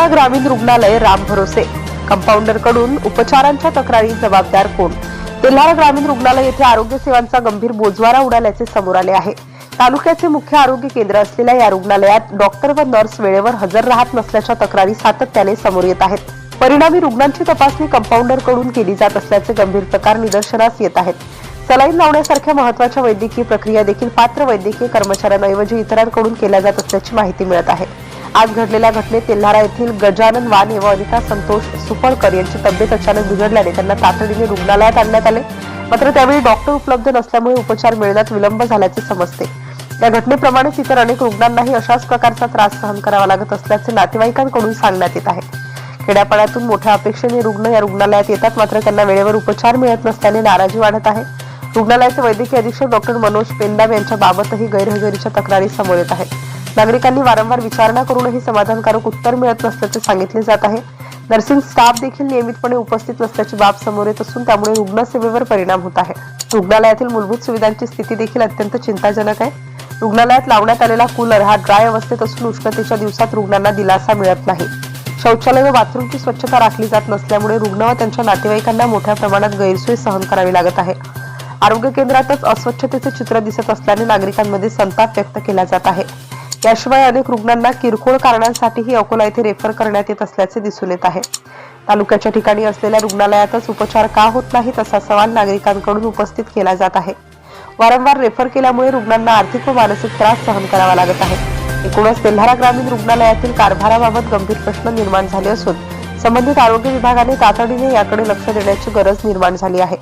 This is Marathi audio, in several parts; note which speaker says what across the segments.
Speaker 1: तेल्हारा ग्रामीण रुग्णालय राम भरोसे कंपाऊंडर कडून उपचारांच्या तक्रारी जबाबदार कोण? तेल्हारा ग्रामीण रुग्णालय येथे आरोग्य सेवांचा गंभीर बोजवारा उडाल्याचे समोर आले आहे। तालुक्याचे मुख्य आरोग्य केंद्र असलेल्या या रुग्णालयात डॉक्टर व नर्स वेळेवर हजर राहत नसल्याच्या तक्रारी सातत्याने समोर येत आहेत। परिणामी रुग्णांची तपासणी कंपाऊंडर कडून केली जात असल्याचे गंभीर प्रकार निदर्शनास येत आहेत। सलाईन लावण्यासारख्या महत्त्वाच्या वैद्यकीय प्रक्रिया देखील पात्र वैद्यकीय कर्मचाऱ्यांऐवजी इतरांकडून केल्या जात असल्याची माहिती मिळत आहे। आज घडलेल्या घटनेत तेल्हारा येथील गजानन वाने व अनिता संतोष सुपळकर यांची तब्येत अचानक बिघडल्याने त्यांना तातडीने रुग्णालयात आणण्यात आले। मात्र त्यावेळी डॉक्टर उपलब्ध नसल्यामुळे उपचार मिळण्यात विलंब झाल्याचे समजते। या घटनेप्रमाणेच इतर अनेक रुग्णांनाही अशाच प्रकारचा त्रास सहन करावा लागत असल्याचे नातेवाईकांकडून सांगण्यात येत आहे। खेड्यापाड्यातून मोठ्या अपेक्षेने रुग्ण या रुग्णालयात येतात, मात्र त्यांना वेळेवर उपचार मिळत नसल्याने नाराजी वाढत आहे। रुग्णालयाचे वैद्यकीय अधीक्षक डॉक्टर मनोज पेंदाम यांच्या बाबतही गैरहजेरीच्या तक्रारी समोर येत आहेत। नागरिकांनी वारंवार विचारणा करूनही समाधानकारक उत्तर मिळत नसल्याचे सांगितले जात आहे। नर्सिंग स्टाफ देखील नियमितपणे उपस्थित नसल्याची बाब समोर येत असून त्यामुळे रुग्णसेवेवर परिणाम होत आहे। रुग्णालयातील मूलभूत सुविधांची स्थिती देखील अत्यंत चिंताजनक आहे। रुग्णालयात लावण्यात आलेला कूलर हा ड्राय अवस्थेत असून उष्णतेच्या दिवसात रुग्णांना दिलासा मिळत नाही। शौचालय व बाथरूमची स्वच्छता राखली जात नसल्यामुळे रुग्ण व त्यांच्या नातेवाईकांना मोठ्या प्रमाणात गैरसोय सहन करावी लागत आहे। आरोग्य केंद्रातच अस्वच्छतेचे चित्र दिसत असल्याने नागरिकांमध्ये संताप व्यक्त केला जात आहे। याशिवाय अनेक रुग्णांना किरकोळ कारणांसाठीही अकोला येथे रेफर करण्यात येत असल्याचे दिसून येत आहे। तालुक्याच्या ठिकाणी असलेल्या रुग्णालयातच उपचार का होत नाहीत असा सवाल नागरिकांकडून उपस्थित केला जात आहे। वारंवार रेफर केल्यामुळे रुग्णांना आर्थिक व मानसिक त्रास सहन करावा लागत आहे। एकूणच तेल्हारा ग्रामीण रुग्णालयातील कारभाराबाबत गंभीर प्रश्न निर्माण झाले असून संबंधित आरोग्य विभागाने तातडीने याकडे लक्ष देण्याची गरज निर्माण झाली आहे।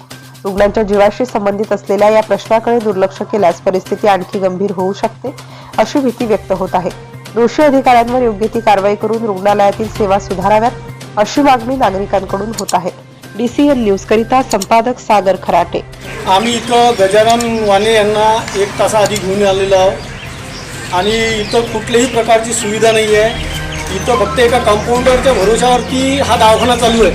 Speaker 1: रुग्णांच्या जीवाशी संबंधित असलेल्या या प्रश्नाकडे दुर्लक्ष केल्यास परिस्थिती आणखी गंभीर होऊ शकते अशी भीती व्यक्त होत आहे। दोषी अधिकाऱ्यांवर योग्य ती कारवाई करून रुग्णालयातील सेवा सुधाराव्यात अशी मागणी नागरिकांकडून होत आहे। DCN न्यूज करिता संपादक सागर खराटे।
Speaker 2: आम्ही इथं गजानन वाने यांना 1 तासाआधी घेऊन आलेलो आहोत आणि इथं कुठलीही प्रकारची सुविधा नाही आहे। इथं फक्त एका कंपाऊंडरच्या भरोशावरती हा दवाखाना चालू आहे।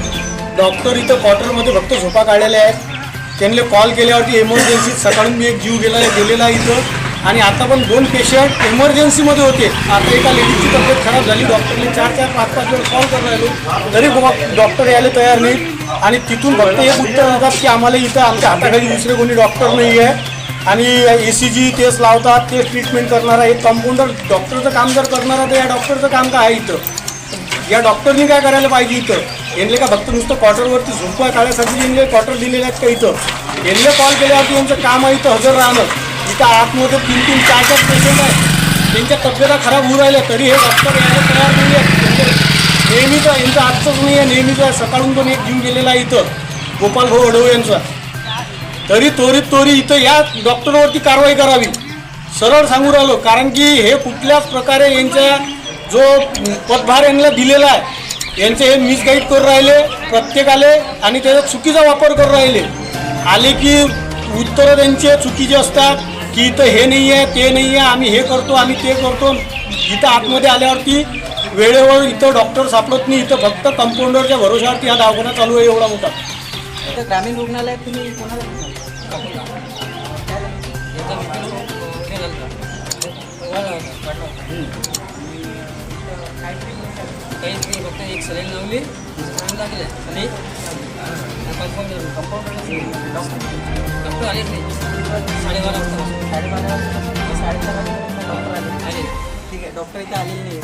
Speaker 2: डॉक्टर इथं क्वार्टरमध्ये फक्त झोपा काढलेल्या आहेत। त्यांनी कॉल केल्यावरती इमर्जन्सीत सकाळून मी एक जीव गेलेला इथं आणि आता पण 2 पेशंट इमर्जन्सीमध्ये होते। आता एका लेडीजची तब्येत खराब झाली, डॉक्टरने 4-4, 5-5 वेळ कॉल करून राहिलो तरी डॉक्टर यायला तयार नाही आणि तिथून फक्त एक उत्तर देतात की आम्हाला इथं आमच्या हाताखाली दुसरे कोणी डॉक्टर नाही आहे आणि ECG तेच लावतात, ते ट्रीटमेंट करणारा एक कंपाऊंडर डॉक्टरचं काम जर करणारा तर या डॉक्टरचं काम काय आहे इथं? या डॉक्टरनी काय करायला पाहिजे इथं? यांनी का फक्त नुसतं क्वार्टरवरती झोपा काढण्यासाठी यांनी क्वार्टर दिलेले आहेत का इथं? यांनी कॉल केल्यावरती यांचं काम आहे इथं हजर राहणं। इथं आतमध्ये 3-3, 4-4 पेशंट आहेत, त्यांच्या तब्येता खराब होऊ राहिल्या तरी हे डॉक्टर यायला तयार नाही आहेत। नेहमीच यांचं आजचंच नाही आहे, नेहमीच आहे। सकाळून पण एक जीव गेलेला आहे इथं गोपाल भाऊ अडव यांचा। तरी त्वरित इथं या डॉक्टरवरती कारवाई करावी, सरळ सांगू राहिलो। कारण की हे कुठल्याच प्रकारे यांच्या जो पदभार यांना दिलेला आहे यांचे हे मिसगाईड करून राहिले प्रत्येकाले आणि त्याचा चुकीचा वापर करून राहिले। आले की उत्तरं त्यांचे चुकीचे असतात की इथं हे नाही आहे, ते नाही आहे, आम्ही हे करतो, आम्ही ते करतो। इथं आतमध्ये आल्यावरती वेळेवर इथं डॉक्टर सापडत नाही। इथं फक्त कंपाऊंडरच्या भरोशावरती हा दवाखाना चालू आहे एवढा मोठा।
Speaker 3: ग्रामीण रुग्णालयात तुम्ही कोणाला काही फक्त एक सलाईन लावली लागले आणि डॉक्टर आलेच नाही। 12:30 वाजता 12:30 वाजता 4:30 वाजता डॉक्टर आले। ठीक आहे, डॉक्टर इथे आलेले नाही।